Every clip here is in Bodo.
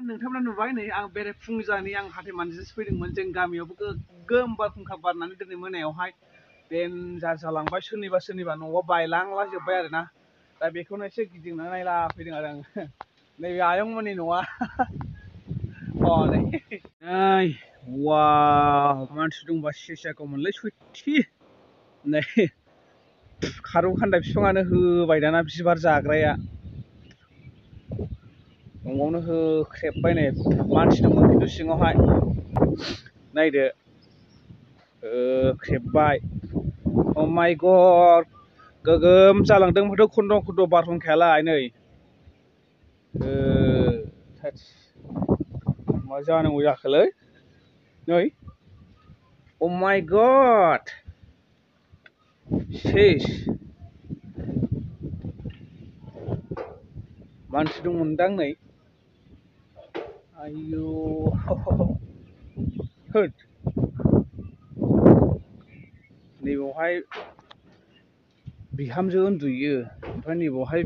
नोंथांमोना नुबाय नै आं बेरे फुंजानि आं हाथाय मानजिनोसो फैदोंमोन जों गामियावबो गोगोम बारहुंखा बारनानै दिनै मोनायावहाय देनजार जालांबाय सोरनिबा न'आव बायलांलाजोब्बाय आरोना दा बेखौनो एसे गिदिंना नायला फैदों आरो आं नैबे आयंमोननि न'आ अ नै वाव मानसि दंबा सेसाखौमोनलै सयथि नै खारौ खान्दाय बिफाङानो होबाय दाना बिबार जाग्राया न'आवनो होख्रेबबाय नै मानसि दंमोन खिन्थु सिङावहाय नायदो होख्रेबबाय अ माय गड गोगोम जालांदों माथो खन्द' बारहुंखायालाय नै मा जानांगौ जाखोलै नै अ माय गड सेस मानसि दंमोनदां नै आयौ होद नैबावहाय बिहामजो उन्दुयो ओमफ्राय नैबावहाय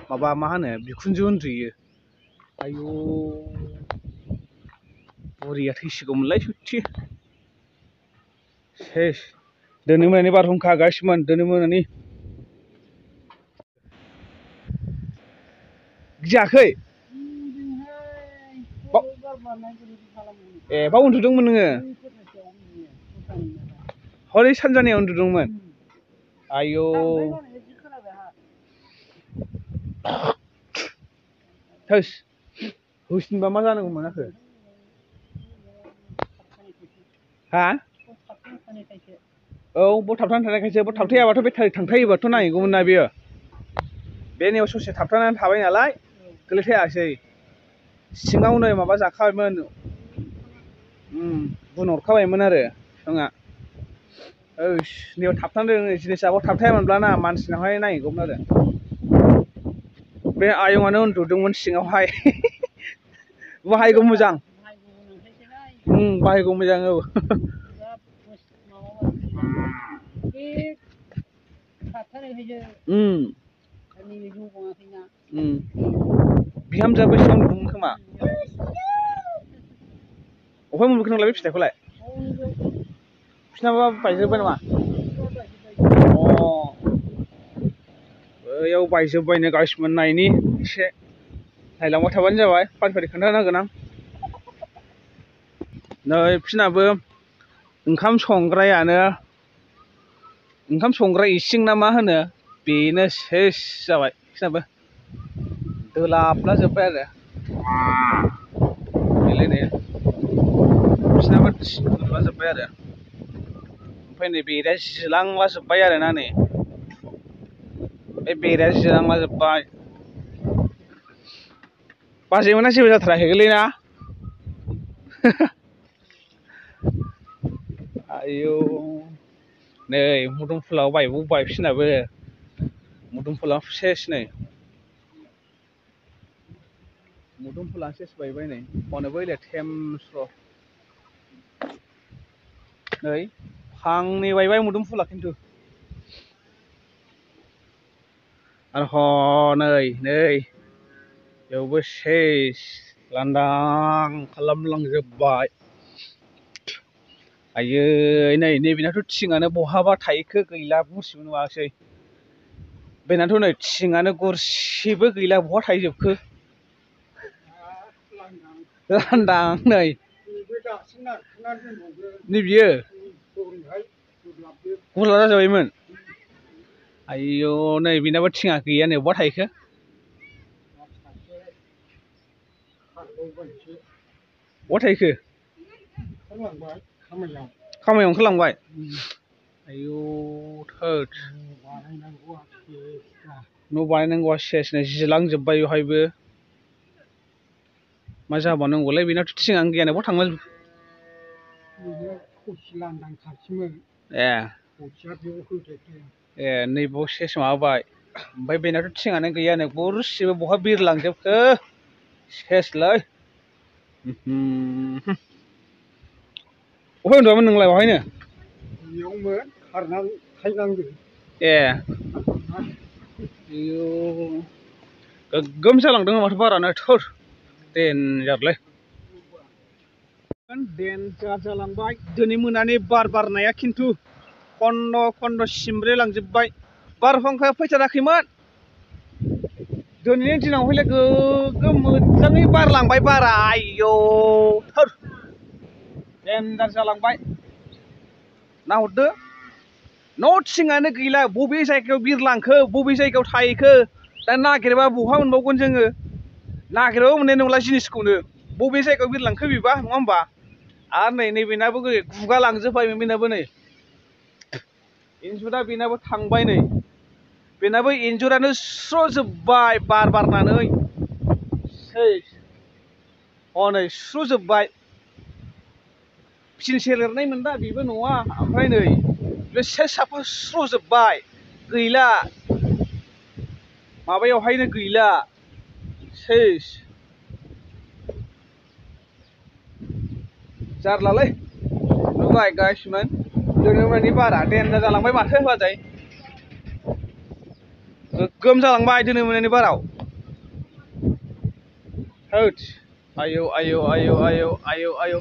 माबा मा होनो बिखुनजो उन्दुयो आयौ बुरिया थैसिगौमोनलाय सयथि सेस दिनै मोनानि बारहुंखा गासिमोन दिनै मोनानि गियाखै ए बाव उन्दुदोंमोन नोङो हरै सानजानायाव उन्दुदोंमोन आयौ थोस होसिनबा मा जानांगौ मोनाखै हा औ ब थाबथानानै थानायखायसो ब थाबथायाबाथ' बेटारि थांथायोबाथ' नायहैगौमोन ना बेयो बे नैयाव ससे थाबथानानै थाबाय नालाय गोलैथायासै सिङाव नै माबा जाखाबायमोन बुनहरखाबायमोन आरो बिफाङा ओइस नैयाव थाबथादों जिनिसाव थाबथायामोनब्ला ना मानसिनावहाय नांहैगौमोन आरो बे आयंआनो उन्दुदोंमोन सिङावहाय बाहायगौ मोजां बाहायगौ मोजां औ बिहामजोआ बैसां उन्दुदोंमोन खोमा अबेहाय मोनबोखो नोंलाय बे फिथाइखौलाय बिसिनाबा बायजोब्बाय नामा अ बैयाव बायजोब्बायनो गासिबो नायनि एसे नायलांबाय थाबानो जाबाय फारि फारि खोन्थाना होगोन आं नै बिसोरनाबो ओंखाम संग्रा इसिं ना मा होनो बेनो सेस जाबाय बिसोरनाबो दोलाबलाजोब्बाय आरो बिसोरनाबो दोलाबलाजोब्बाय आरो ओमफ्राय नै बेराया जिलांलाजोब्बाय आरोना नै बे बेराया जिलांलाजोब्बाय बाजैमोना जेबो जाथाराखै गोलैना आयौ नै मुदुमफुलाव बायबावबाय बिसोरनाबो मुदुमफुला सेस नै मुदुमफुला सेस बायबाय नै हनै बैलाय थेमस्र' नै फांनै बायबाय मुदुमफुला खिन्थु आरो हनै बेयावबो सेस लांदां खालामलांजोब्बाय आयै नैबेनाथ' थिङानो बहाबा थाहैखो गैला गरसेबो नुवासै बेनाथ' नै थिङानो गरसेबो गैला बहा थाहैजोबखो लांदां नै बियो गुरला जाजोब्बायमोन आयौ नै बेनाबो थिङा गैया नै बहा थाहैखो बहा थाहैखो खामानियाव ओंखारलांबाय आयौ थोद न' बानायनांगौआ सेस नै जिलांजोब्बाय बेवहायबो मा जाबावनांगौलै बेनाथ' थिङानो गैया बहा थांला ए नैबाव सेस माबाबाय ओमफ्राय बेनाथ' थिङानो गैया नै गरसेबो बहा बिरलांजोबखो सेसलै अबेहाय उन्दुआमोन नोंलाय बहायनो ए आयौ गोगोम जालांदों माथो बारानो थोर देनजारलै देनजार जालांबाय दिनै मोनानि बार बारनाया खिन्थु खन्द खन्द सिमब्रेलांजोब्बाय बारहुंखाया फैथाराखैमोन दिनैनि दिनाव हयले गोगोम मोजाङै बारलांबाय बारा आयौ थोर देनजार जालांबाय नाहरदो न' थिङानो गैला बबे जायगायाव बिरलांखो बबे जायगायाव थाहैखो दा नागिरबा बहा मोनबावगोन जोङो नागिरबाबो मोननाय नंला जिनिसखौनो बबे जायगायाव बिरलांखो बिबा नङा होमबा आरो नैबेनाबो गुगालांजोब्बाय बेनाबो नै इन्जुरा बेनाबो थांबाय नै बेनाबो इन्जुरानो सुस्र'जोब्बाय बार बारनानै सेस हनै सुस्र'जोब्बाय फिनसे लिरनाय मोनदा बेबो नङा ओमफ्राय नै बे सेस साफा सुस्र'जोब्बाय गैला माबायावहायनो गैला सेस जारलालै नुबाय गाइसमोन दिनै मोनानि बारा देनजार जालांबाय माथो बाजै गोगोम जालांबाय दिनै मोनानि बाराव होद आयौ आयौ आयौ आयौ आयौ आयौ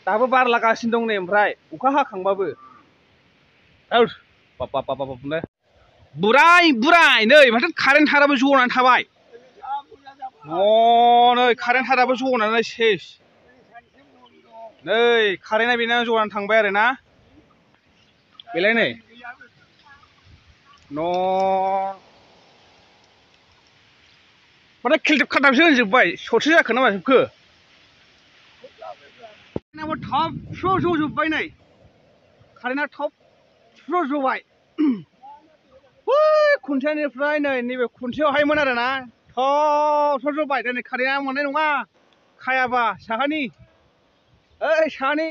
दाबो बार लागासिनो दं नै ओमफ्राय अखा हाखांबाबो होद बाब बुराय बुराय नै माथो कारेन्ट थाराबो जनानै थाबाय नै कारेन्ट थाराबो जनानै सेस नै कारेन्टआ बेना जनानै थांबाय आरो ना बेलाय नै माथो खेलथेब खाथाबसो होनजोब्बाय सटसो जाखो ना माजोबखो कारेन्टआबो थबस्र' जजोब्बाय नै कारेन्टआ थबस्र' जबाय खुन्थियानिफ्राय नै नैबे खुन्थियावहायमोन आरो ना थबस्र' जबाय दिनै कारेन्टआ मोननाय नङा खायाबा साहानि ओइ साहानि